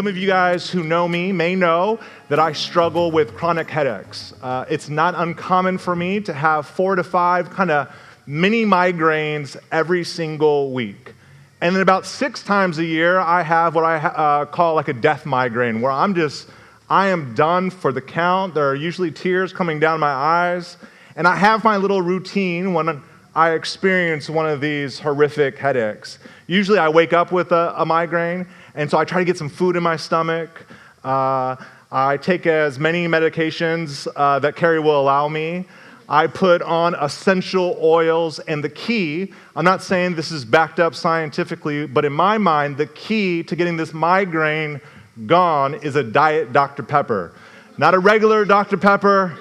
Some of you guys who know me may know that I struggle with chronic headaches. It's not uncommon for me to have 4 to 5 kind of mini migraines every single week. And then about 6 times a year, I have what I call like a death migraine, where I am done for the count. There are usually tears coming down my eyes. And I have my little routine when I experience one of these horrific headaches. Usually I wake up with a migraine, and so I try to get some food in my stomach. I take as many medications that Carrie will allow me. I put on essential oils, and the key, I'm not saying this is backed up scientifically, but in my mind, the key to getting this migraine gone is a Diet Dr. Pepper. Not a regular Dr. Pepper,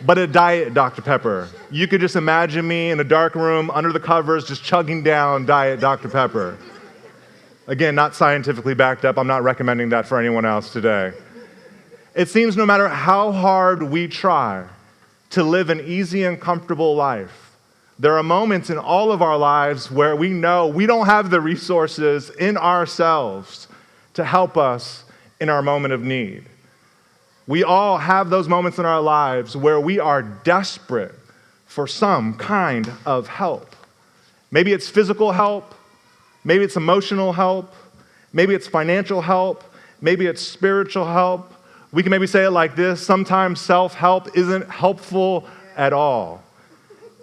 but a Diet Dr. Pepper. You could just imagine me in a dark room under the covers just chugging down Diet Dr. Pepper. Again, not scientifically backed up. I'm not recommending that for anyone else today. It seems no matter how hard we try to live an easy and comfortable life, there are moments in all of our lives where we know we don't have the resources in ourselves to help us in our moment of need. We all have those moments in our lives where we are desperate for some kind of help. Maybe it's physical help. Maybe it's emotional help. Maybe it's financial help. Maybe it's spiritual help. We can maybe say it like this: sometimes self-help isn't helpful at all.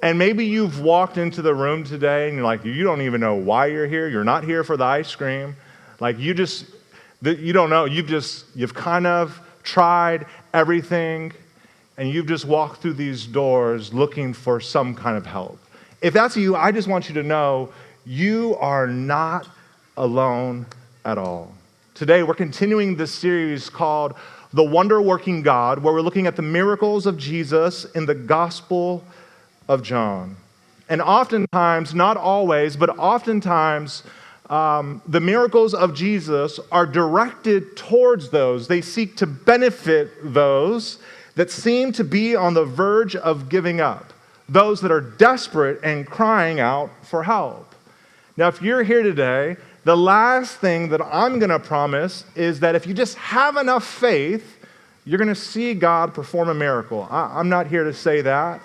And maybe you've walked into the room today and you're like, you don't even know why you're here. You're not here for the ice cream. Like you don't know. You've kind of tried everything, and you've just walked through these doors looking for some kind of help. If that's you, I just want you to know you are not alone at all. Today, we're continuing this series called The Wonder-Working God, where we're looking at the miracles of Jesus in the Gospel of John. And oftentimes, not always, but oftentimes, the miracles of Jesus are directed towards those. They seek to benefit those that seem to be on the verge of giving up, those that are desperate and crying out for help. Now, if you're here today, the last thing that I'm going to promise is that if you just have enough faith, you're going to see God perform a miracle. I'm not here to say that.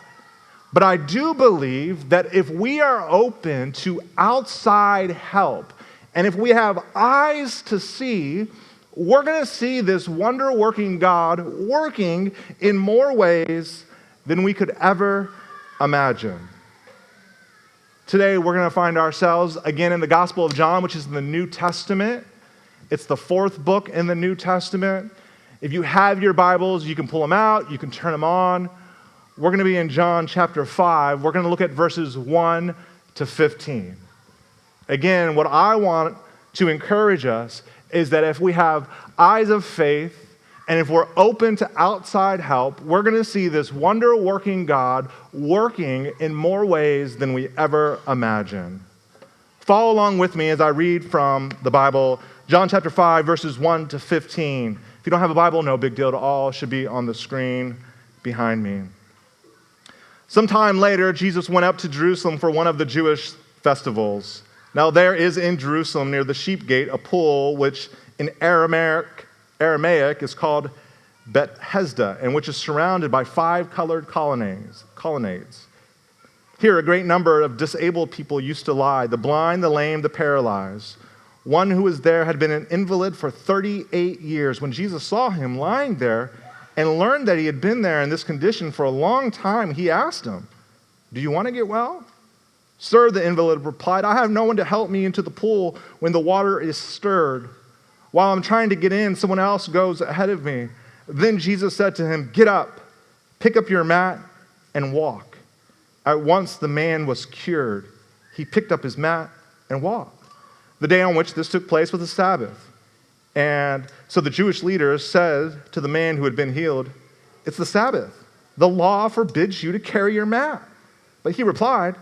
But I do believe that if we are open to outside help, and if we have eyes to see, we're going to see this wonder-working God working in more ways than we could ever imagine. Today, we're going to find ourselves again in the Gospel of John, which is in the New Testament. It's the 4th book in the New Testament. If you have your Bibles, you can pull them out, you can turn them on. We're going to be in John chapter 5. We're going to look at verses 1 to 15. Again, what I want to encourage us is that if we have eyes of faith, and if we're open to outside help, we're going to see this wonder-working God working in more ways than we ever imagine. Follow along with me as I read from the Bible, John chapter 5, verses 1 to 15. If you don't have a Bible, no big deal at all. It should be on the screen behind me. Sometime later, Jesus went up to Jerusalem for one of the Jewish festivals. Now there is in Jerusalem near the sheep gate a pool which in Aramaic is called Bethesda, and which is surrounded by 5 colored colonnades. Here a great number of disabled people used to lie: the blind, the lame, the paralyzed. One who was there had been an invalid for 38 years. When Jesus saw him lying there and learned that he had been there in this condition for a long time, he asked him, "Do you want to get well?" "Sir," the invalid replied, "I have no one to help me into the pool when the water is stirred. While I'm trying to get in, someone else goes ahead of me." Then Jesus said to him, "Get up, pick up your mat, and walk." At once the man was cured. He picked up his mat and walked. The day on which this took place was the Sabbath. And so the Jewish leaders said to the man who had been healed, "It's the Sabbath. The law forbids you to carry your mat." But he replied,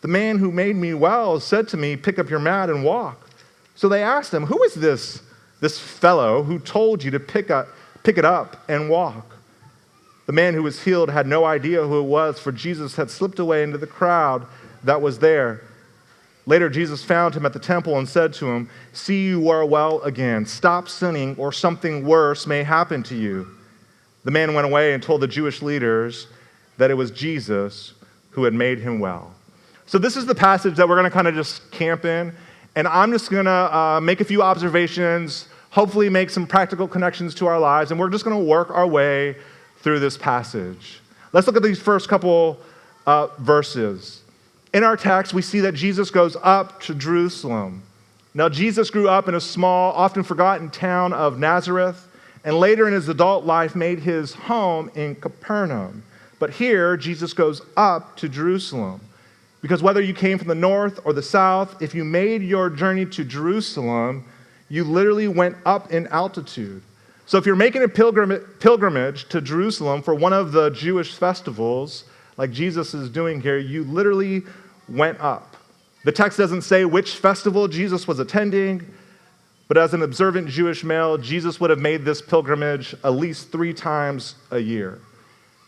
"The man who made me well said to me, 'Pick up your mat and walk.'" So they asked him, "Who is this fellow who told you to pick it up and walk?" The man who was healed had no idea who it was, for Jesus had slipped away into the crowd that was there. Later, Jesus found him at the temple and said to him, "See, you are well again. Stop sinning, or something worse may happen to you." The man went away and told the Jewish leaders that it was Jesus who had made him well. So this is the passage that we're going to kind of just camp in, and I'm just going to make a few observations, hopefully make some practical connections to our lives, and we're just going to work our way through this passage. Let's look at these first couple verses. In our text, we see that Jesus goes up to Jerusalem. Now, Jesus grew up in a small, often forgotten town of Nazareth, and later in his adult life made his home in Capernaum. But here, Jesus goes up to Jerusalem. Because whether you came from the north or the south, if you made your journey to Jerusalem, you literally went up in altitude. So if you're making a pilgrimage to Jerusalem for one of the Jewish festivals, like Jesus is doing here, you literally went up. The text doesn't say which festival Jesus was attending, but as an observant Jewish male, Jesus would have made this pilgrimage at least 3 times a year.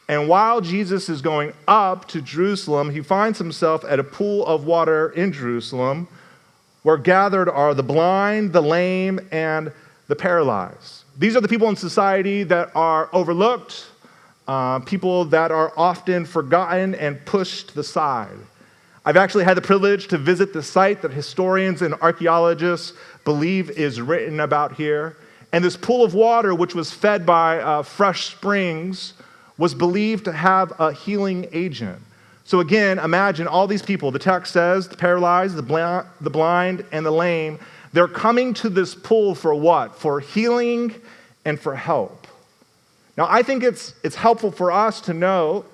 And while Jesus is going up to Jerusalem, he finds himself at a pool of water in Jerusalem where gathered are the blind, the lame, and the paralyzed. These are the people in society that are overlooked, people that are often forgotten and pushed to the side. I've actually had the privilege to visit the site that historians and archaeologists believe is written about here. And this pool of water, which was fed by fresh springs, was believed to have a healing agent. So again, imagine all these people. The text says the paralyzed, the blind, and the lame. They're coming to this pool for what? For healing and for help. Now, I think it's helpful for us to know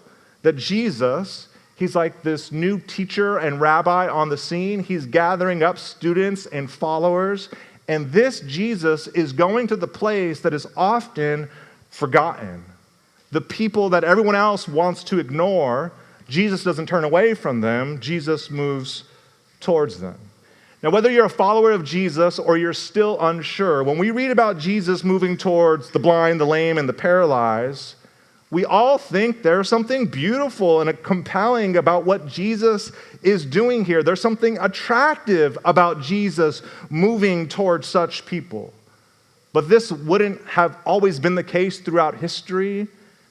that Jesus, he's like this new teacher and rabbi on the scene. He's gathering up students and followers. And this Jesus is going to the place that is often forgotten. The people that everyone else wants to ignore, Jesus doesn't turn away from them. Jesus moves towards them. Now, whether you're a follower of Jesus or you're still unsure, when we read about Jesus moving towards the blind, the lame, and the paralyzed, we all think there's something beautiful and compelling about what Jesus is doing here. There's something attractive about Jesus moving towards such people. But this wouldn't have always been the case throughout history.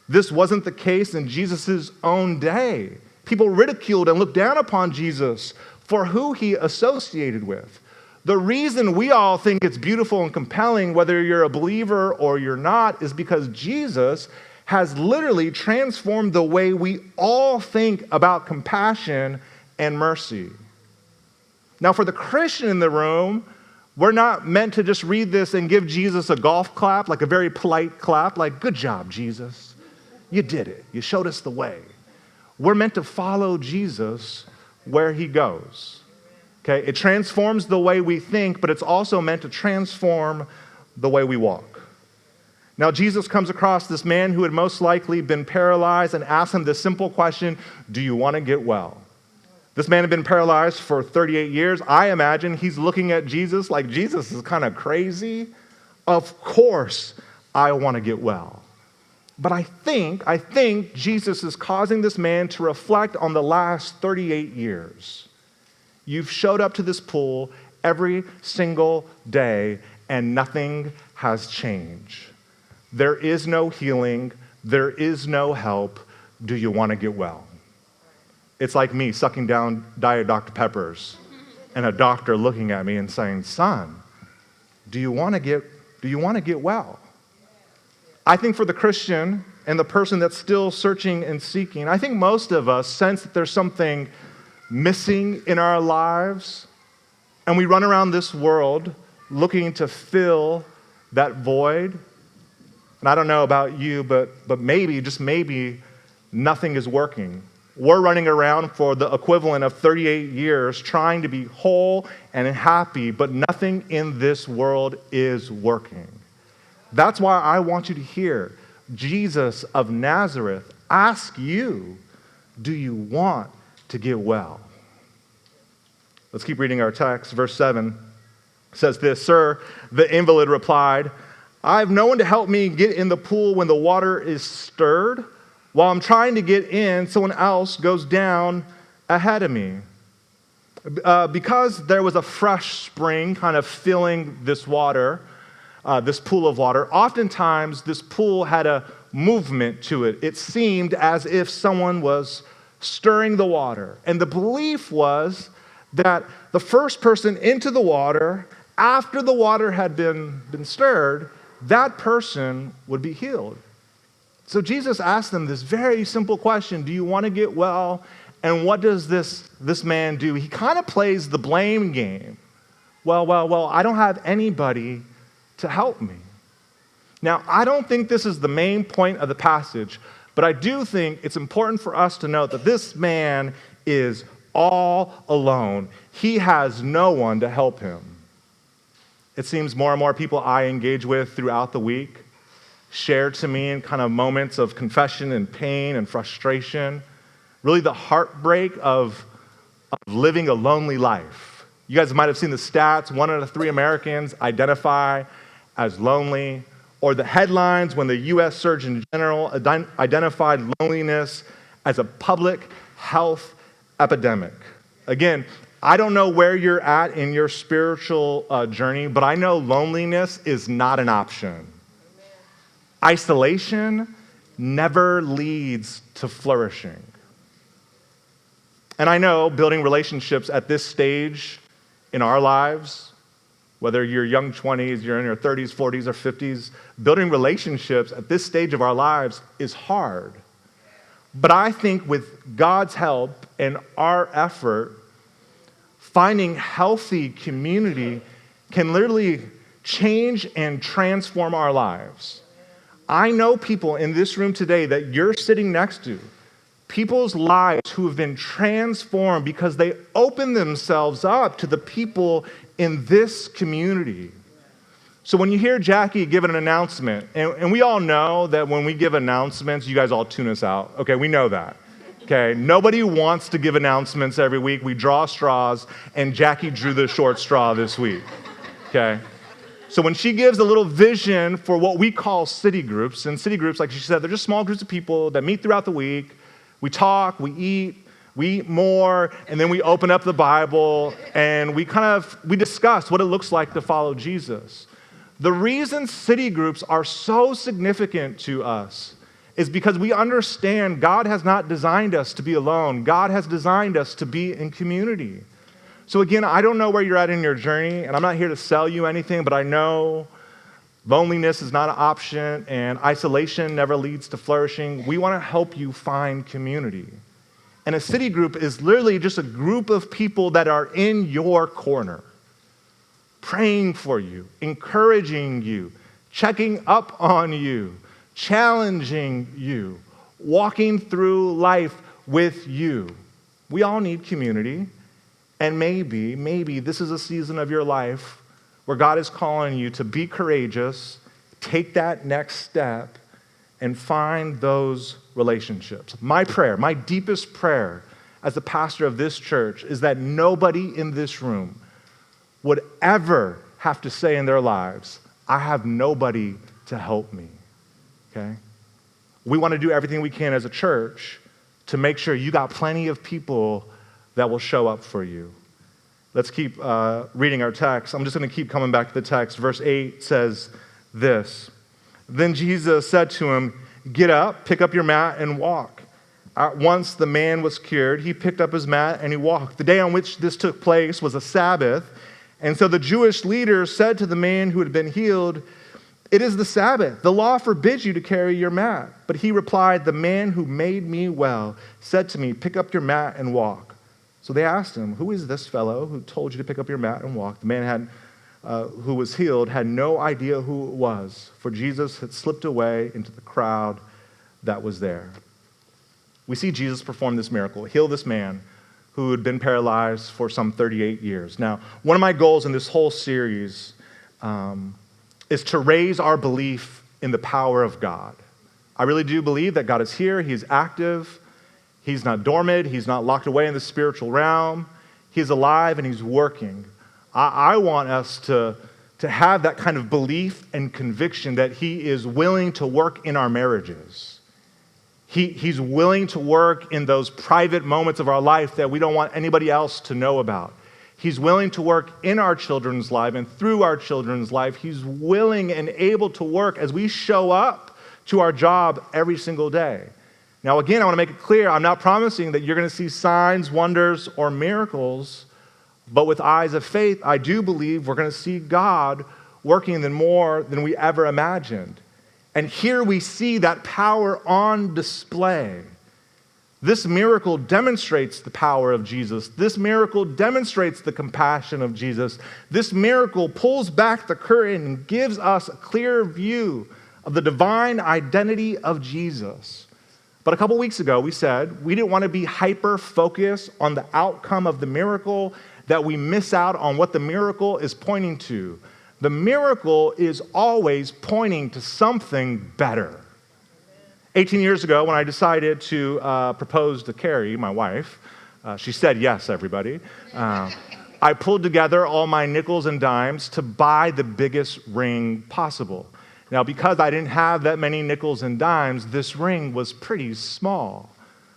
This wasn't the case in Jesus' own day. People ridiculed and looked down upon Jesus for who he associated with. The reason we all think it's beautiful and compelling, whether you're a believer or you're not, is because Jesus has literally transformed the way we all think about compassion and mercy. Now, for the Christian in the room, we're not meant to just read this and give Jesus a golf clap, like a very polite clap, like, "Good job, Jesus. You did it. You showed us the way." We're meant to follow Jesus where he goes. Okay? It transforms the way we think, but it's also meant to transform the way we walk. Now, Jesus comes across this man who had most likely been paralyzed and asks him this simple question, "Do you want to get well?" This man had been paralyzed for 38 years. I imagine he's looking at Jesus like, "Jesus is kind of crazy. Of course I want to get well." But I think Jesus is causing this man to reflect on the last 38 years. You've showed up to this pool every single day and nothing has changed. There is no healing. There is no help. Do you want to get well? It's like me sucking down Diet Dr. Peppers and a doctor looking at me and saying, "Son, do you want to get well?" I think for the Christian and the person that's still searching and seeking, I think most of us sense that there's something missing in our lives, and we run around this world looking to fill that void. And I don't know about you, but maybe, just maybe, nothing is working. We're running around for the equivalent of 38 years trying to be whole and happy, but nothing in this world is working. That's why I want you to hear Jesus of Nazareth ask you, do you want to get well? Let's keep reading our text. Verse 7 says this, "Sir," the invalid replied, "I have no one to help me get in the pool when the water is stirred. While I'm trying to get in, someone else goes down ahead of me." Because there was a fresh spring kind of filling this water, this pool of water, oftentimes this pool had a movement to it. It seemed as if someone was stirring the water. And the belief was that the first person into the water, after the water had been stirred, that person would be healed. So Jesus asked them this very simple question: do you want to get well? And what does this man do? He kind of plays the blame game. Well, I don't have anybody to help me. Now, I don't think this is the main point of the passage, but I do think it's important for us to note that this man is all alone. He has no one to help him. It seems more and more people I engage with throughout the week share to me in kind of moments of confession and pain and frustration, really the heartbreak of living a lonely life. You guys might have seen the stats. 1 out of 3 Americans identify as lonely, or the headlines when the U.S. Surgeon General identified loneliness as a public health epidemic. Again, I don't know where you're at in your spiritual journey, but I know loneliness is not an option. Amen. Isolation never leads to flourishing. And I know building relationships at this stage in our lives, whether you're young 20s, you're in your 30s, 40s, or 50s, building relationships at this stage of our lives is hard. But I think with God's help and our effort, finding healthy community can literally change and transform our lives. I know people in this room today that you're sitting next to, people's lives who have been transformed because they open themselves up to the people in this community. So when you hear Jackie give an announcement, and we all know that when we give announcements, you guys all tune us out. Okay, we know that. Okay, nobody wants to give announcements every week. We draw straws, and Jackie drew the short straw this week. Okay? So when she gives a little vision for what we call city groups, and city groups, like she said, they're just small groups of people that meet throughout the week. We talk, we eat more, and then we open up the Bible, and we discuss what it looks like to follow Jesus. The reason city groups are so significant to us is because we understand God has not designed us to be alone. God has designed us to be in community. So again, I don't know where you're at in your journey, and I'm not here to sell you anything, but I know loneliness is not an option, and isolation never leads to flourishing. We want to help you find community. And a city group is literally just a group of people that are in your corner, praying for you, encouraging you, checking up on you, challenging you, walking through life with you. We all need community, and maybe this is a season of your life where God is calling you to be courageous, take that next step, and find those relationships. My prayer, my deepest prayer as the pastor of this church is that nobody in this room would ever have to say in their lives, I have nobody to help me, okay? We want to do everything we can as a church to make sure you got plenty of people that will show up for you. Let's keep reading our text. I'm just going to keep coming back to the text. Verse 8 says this: Then Jesus said to him, get up, pick up your mat, and walk. At once the man was cured. He picked up his mat and he walked. The day on which this took place was a Sabbath. And so the Jewish leaders said to the man who had been healed, it is the Sabbath. The law forbids you to carry your mat. But he replied, the man who made me well said to me, pick up your mat and walk. So they asked him, who is this fellow who told you to pick up your mat and walk? The man who was healed had no idea who it was, for Jesus had slipped away into the crowd that was there. We see Jesus perform this miracle, heal this man who had been paralyzed for some 38 years. Now, one of my goals in this whole series is to raise our belief in the power of God. I really do believe that God is here, He's active, He's not dormant, He's not locked away in the spiritual realm, He's alive and He's working. I want us to have that kind of belief and conviction that He is willing to work in our marriages. He's willing to work in those private moments of our life that we don't want anybody else to know about. He's willing to work in our children's life and through our children's life. He's willing and able to work as we show up to our job every single day. Now, again, I want to make it clear, I'm not promising that you're going to see signs, wonders, or miracles, but with eyes of faith, I do believe we're going to see God working in more than we ever imagined. And here we see that power on display. This miracle demonstrates the power of Jesus. This miracle demonstrates the compassion of Jesus. This miracle pulls back the curtain and gives us a clear view of the divine identity of Jesus. But a couple weeks ago, we said we didn't want to be hyper-focused on the outcome of the miracle, that we miss out on what the miracle is pointing to. The miracle is always pointing to something better. 18 years ago, when I decided to propose to Carrie, my wife, she said yes, everybody. I pulled together all my nickels and dimes to buy the biggest ring possible. Now, because I didn't have that many nickels and dimes, this ring was pretty small.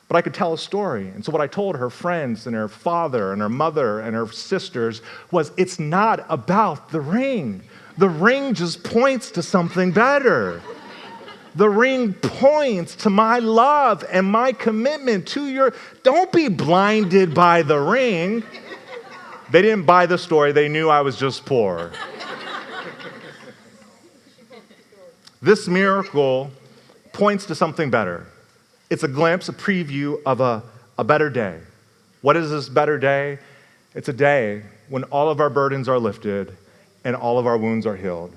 But I could tell a story. And so what I told her friends and her father and her mother and her sisters was, it's not about the ring. The ring just points to something better. The ring points to my love and my commitment to your... Don't be blinded by the ring. They didn't buy the story. They knew I was just poor. This miracle points to something better. It's a glimpse, a preview of a better day. What is this better day? It's a day when all of our burdens are lifted and all of our wounds are healed.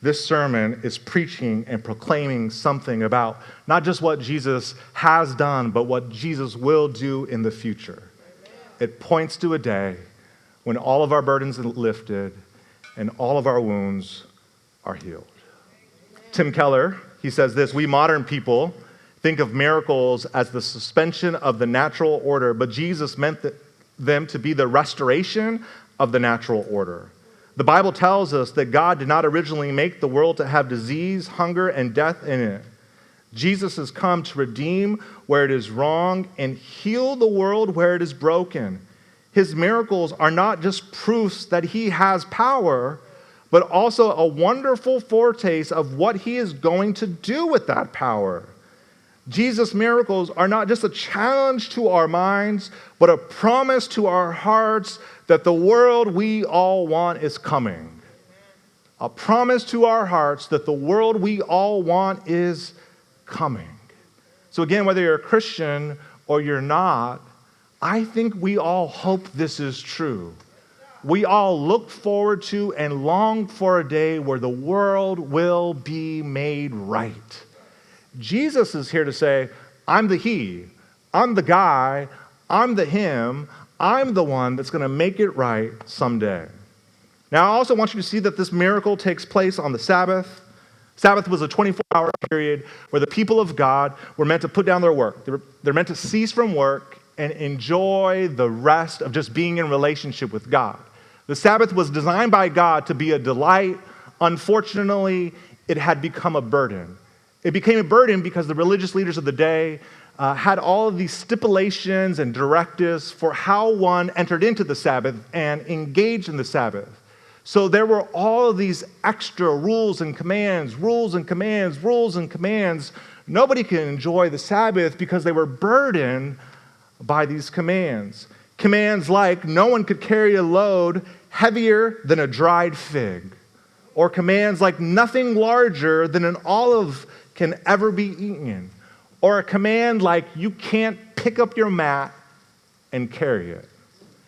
This sermon is preaching and proclaiming something about not just what Jesus has done, but what Jesus will do in the future. It points to a day when all of our burdens are lifted and all of our wounds are healed. Tim Keller, he says this: we modern people think of miracles as the suspension of the natural order, but Jesus meant them to be the restoration of the natural order. The Bible tells us that God did not originally make the world to have disease, hunger, and death in it. Jesus has come to redeem where it is wrong and heal the world where it is broken. His miracles are not just proofs that he has power, but also a wonderful foretaste of what he is going to do with that power. Jesus' miracles are not just a challenge to our minds, but a promise to our hearts that the world we all want is coming. A promise to our hearts that the world we all want is coming. So again, whether you're a Christian or you're not, I think we all hope this is true. We all look forward to and long for a day where the world will be made right. Jesus is here to say, I'm the he, I'm the guy, I'm the him, I'm the one that's going to make it right someday. Now, I also want you to see that this miracle takes place on the Sabbath. Sabbath was a 24-hour period where the people of God were meant to put down their work. They're meant to cease from work and enjoy the rest of just being in relationship with God. The Sabbath was designed by God to be a delight. Unfortunately, it had become a burden. It became a burden because the religious leaders of the day had all of these stipulations and directives for how one entered into the Sabbath and engaged in the Sabbath. So there were all of these extra rules and commands, rules and commands, rules and commands. Nobody could enjoy the Sabbath because they were burdened by these commands. Commands like no one could carry a load heavier than a dried fig. Or commands like nothing larger than an olive can ever be eaten. Or a command like you can't pick up your mat and carry it.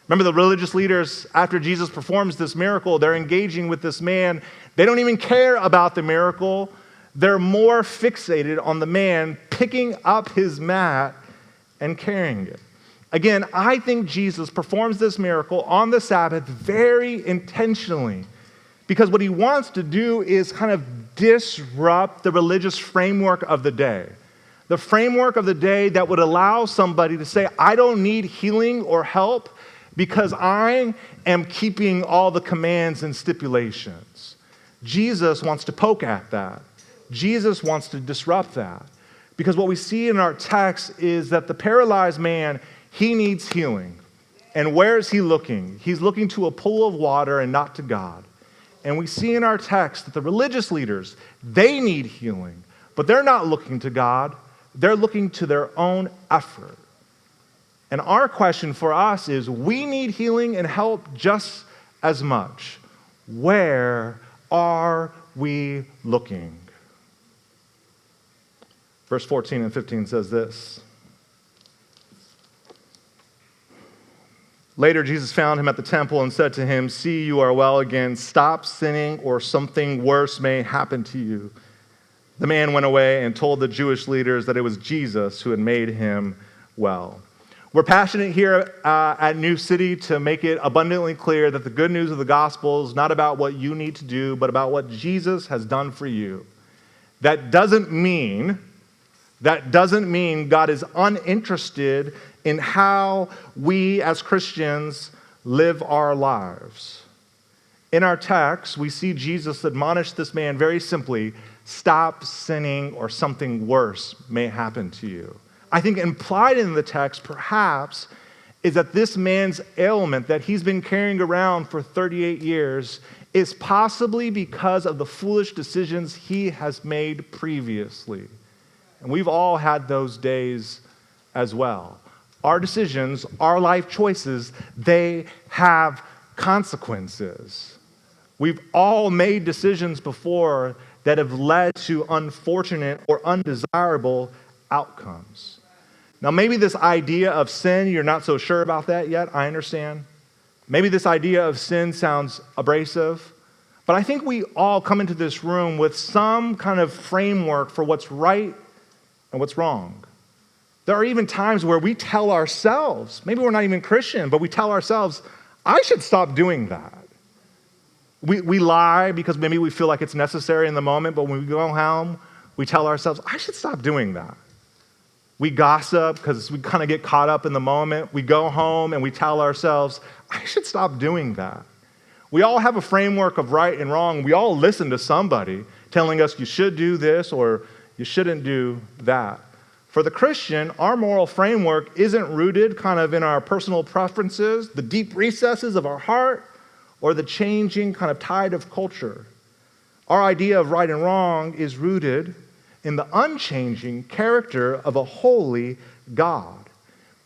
Remember the religious leaders, after Jesus performs this miracle, they're engaging with this man. They don't even care about the miracle. They're more fixated on the man picking up his mat and carrying it. Again, I think Jesus performs this miracle on the Sabbath very intentionally, because what he wants to do is kind of disrupt the religious framework of the day. The framework of the day that would allow somebody to say, I don't need healing or help because I am keeping all the commands and stipulations. Jesus wants to poke at that. Jesus wants to disrupt that. Because what we see in our text is that the paralyzed man, he needs healing. And where is he looking? He's looking to a pool of water and not to God. And we see in our text that the religious leaders, they need healing, but they're not looking to God. They're looking to their own effort. And our question for us is, we need healing and help just as much. Where are we looking? Verse 14 and 15 says this. Later, Jesus found him at the temple and said to him, "See, you are well again. Stop sinning, or something worse may happen to you." The man went away and told the Jewish leaders that it was Jesus who had made him well. We're passionate here at New City to make it abundantly clear that the good news of the gospel is not about what you need to do, but about what Jesus has done for you. That doesn't mean God is uninterested in how we as Christians live our lives. In our text, we see Jesus admonish this man very simply, stop sinning or something worse may happen to you. I think implied in the text, perhaps, is that this man's ailment that he's been carrying around for 38 years is possibly because of the foolish decisions he has made previously. And we've all had those days as well. Our decisions, our life choices, they have consequences. We've all made decisions before that have led to unfortunate or undesirable outcomes. Now, maybe this idea of sin, you're not so sure about that yet, I understand. Maybe this idea of sin sounds abrasive, but I think we all come into this room with some kind of framework for what's right and what's wrong. There are even times where we tell ourselves, maybe we're not even Christian, but we tell ourselves, I should stop doing that. We lie because maybe we feel like it's necessary in the moment, but when we go home, we tell ourselves, I should stop doing that. We gossip because we kind of get caught up in the moment. We go home and we tell ourselves, I should stop doing that. We all have a framework of right and wrong. We all listen to somebody telling us you should do this or you shouldn't do that. For the Christian, our moral framework isn't rooted kind of in our personal preferences, the deep recesses of our heart, or the changing kind of tide of culture. Our idea of right and wrong is rooted in the unchanging character of a holy God.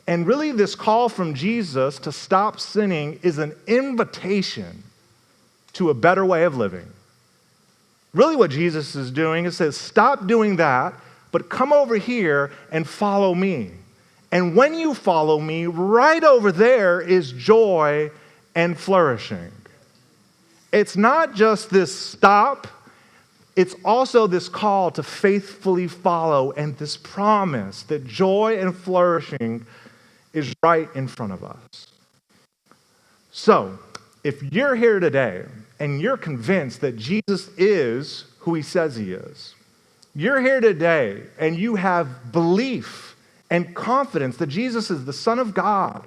And really, this call from Jesus to stop sinning is an invitation to a better way of living. Really, what Jesus is doing is says, stop doing that, but come over here and follow me. And when you follow me, right over there is joy and flourishing. It's not just this stop, it's also this call to faithfully follow and this promise that joy and flourishing is right in front of us. So, if you're here today and you're convinced that Jesus is who he says he is, you're here today and you have belief and confidence that Jesus is the Son of God,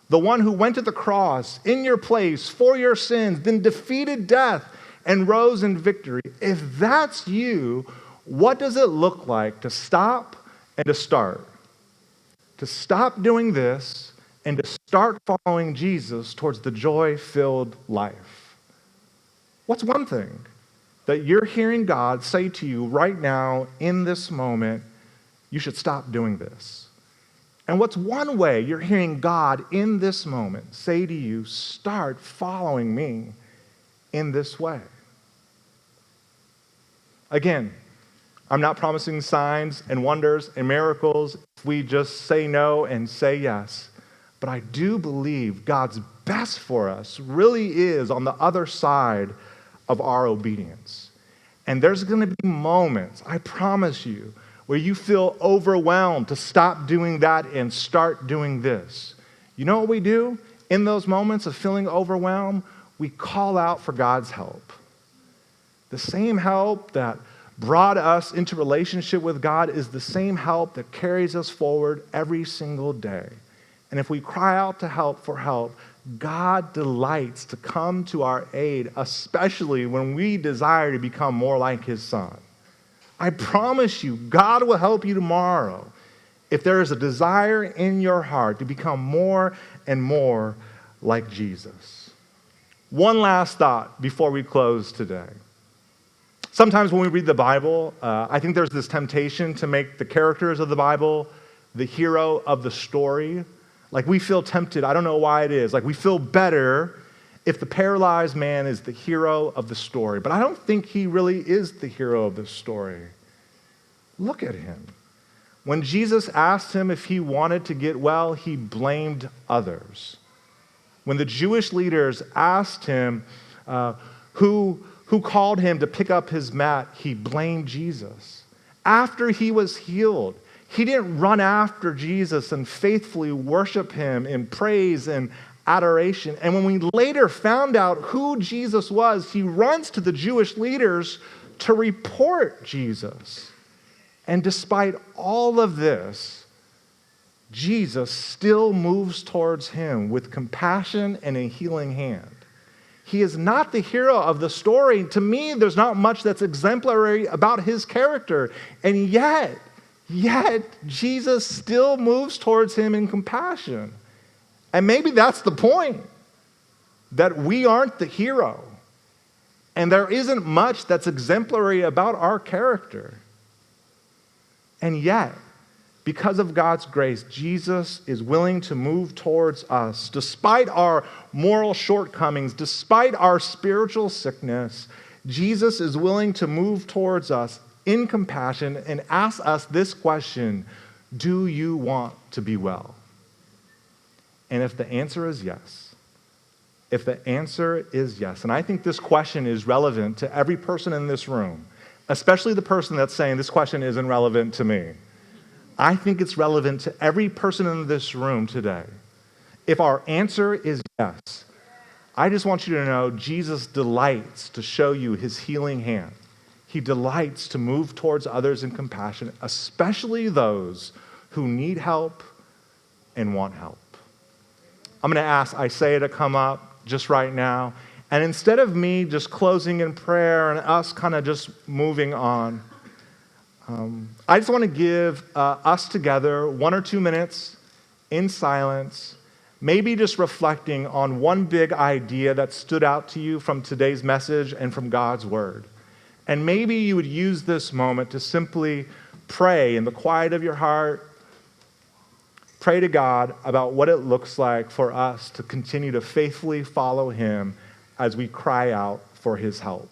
the one who went to the cross in your place for your sins, then defeated death and rose in victory. If that's you, what does it look like to stop and to start? To stop doing this and to start following Jesus towards the joy-filled life. What's one thing that you're hearing God say to you right now in this moment, you should stop doing this? And what's one way you're hearing God in this moment say to you, start following me in this way? Again, I'm not promising signs and wonders and miracles if we just say no and say yes. But I do believe God's best for us really is on the other side of our obedience. And there's going to be moments, I promise you, where you feel overwhelmed to stop doing that and start doing this. You know what we do in those moments of feeling overwhelmed? We call out for God's help. The same help that brought us into relationship with God is the same help that carries us forward every single day. And if we cry out to help for help, God delights to come to our aid, especially when we desire to become more like his Son. I promise you, God will help you tomorrow if there is a desire in your heart to become more and more like Jesus. One last thought before we close today. Sometimes when we read the Bible, I think there's this temptation to make the characters of the Bible the hero of the story. Like we feel tempted, I don't know why it is, like we feel better if the paralyzed man is the hero of the story. But I don't think he really is the hero of the story. Look at him. When Jesus asked him if he wanted to get well, he blamed others. When the Jewish leaders asked him who called him to pick up his mat, he blamed Jesus. After he was healed, he didn't run after Jesus and faithfully worship him in praise and adoration. And when we later found out who Jesus was, he runs to the Jewish leaders to report Jesus. And despite all of this, Jesus still moves towards him with compassion and a healing hand. He is not the hero of the story. To me, there's not much that's exemplary about his character. And yet, Jesus still moves towards him in compassion. And maybe that's the point, that we aren't the hero. And there isn't much that's exemplary about our character. And yet, because of God's grace, Jesus is willing to move towards us. Despite our moral shortcomings, despite our spiritual sickness, Jesus is willing to move towards us in compassion and ask us this question: do you want to be well? And if the answer is yes, and I think this question is relevant to every person in this room, especially the person that's saying this question isn't relevant to me. I think it's relevant to every person in this room today. If our answer is yes, I just want you to know Jesus delights to show you his healing hand. He delights to move towards others in compassion, especially those who need help and want help. I'm going to ask Isaiah to come up just right now. And instead of me just closing in prayer and us kind of just moving on, I just want to give us together 1 or 2 minutes in silence, maybe just reflecting on one big idea that stood out to you from today's message and from God's word. And maybe you would use this moment to simply pray in the quiet of your heart, pray to God about what it looks like for us to continue to faithfully follow him as we cry out for his help.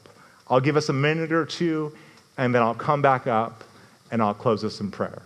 I'll give us a minute or two, and then I'll come back up and I'll close us in prayer.